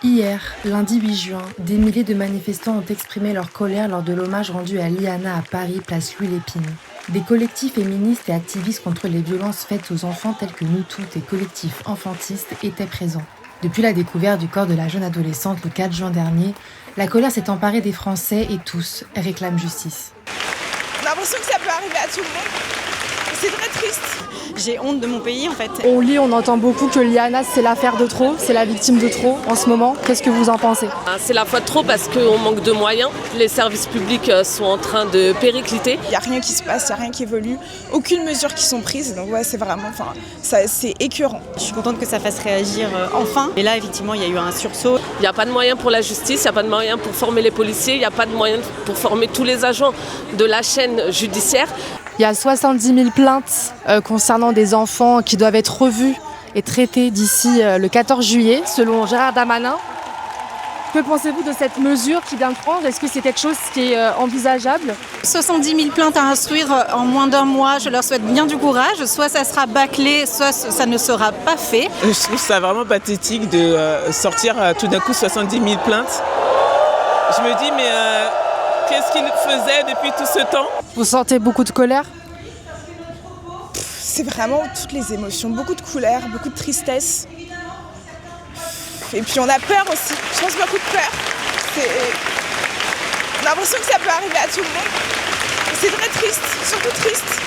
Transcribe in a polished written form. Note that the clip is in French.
Hier, lundi 8 juin, des milliers de manifestants ont exprimé leur colère lors de l'hommage rendu à Liana à Paris, place Louis Lépine. Des collectifs féministes et activistes contre les violences faites aux enfants tels que Nous Toutes et collectifs enfantistes étaient présents. Depuis la découverte du corps de la jeune adolescente le 4 juin dernier, la colère s'est emparée des Français et tous réclament justice. On a l'impression que ça peut arriver à tout le monde. C'est très triste. J'ai honte de mon pays en fait. On lit, on entend beaucoup que Liana c'est l'affaire de trop, c'est la victime de trop en ce moment. Qu'est-ce que vous en pensez ? C'est la fois de trop parce qu'on manque de moyens. Les services publics sont en train de péricliter. Il n'y a rien qui se passe, il n'y a rien qui évolue. Aucune mesure qui sont prises. Donc ouais, c'est vraiment, c'est écœurant. Je suis contente que ça fasse réagir enfin. Et là effectivement il y a eu un sursaut. Il n'y a pas de moyens pour la justice, il n'y a pas de moyens pour former les policiers, il n'y a pas de moyens pour former tous les agents de la chaîne judiciaire. Il y a 70 000 plaintes concernant des enfants qui doivent être revus et traités d'ici le 14 juillet, selon Gérald Darmanin. Que pensez-vous de cette mesure qu'il vient de prendre ? Est-ce que c'est quelque chose qui est envisageable ? 70 000 plaintes à instruire en moins d'un mois, je leur souhaite bien du courage. Soit ça sera bâclé, soit ça ne sera pas fait. Je trouve ça vraiment pathétique de sortir tout d'un coup 70 000 plaintes. Je me dis mais qu'est-ce qu'ils faisaient depuis tout ce temps ? Vous sentez beaucoup de colère ? C'est vraiment toutes les émotions, beaucoup de colère, beaucoup de tristesse. Et puis on a peur aussi, je pense beaucoup de peur. On a l'impression que ça peut arriver à tout le monde. C'est très triste, surtout triste.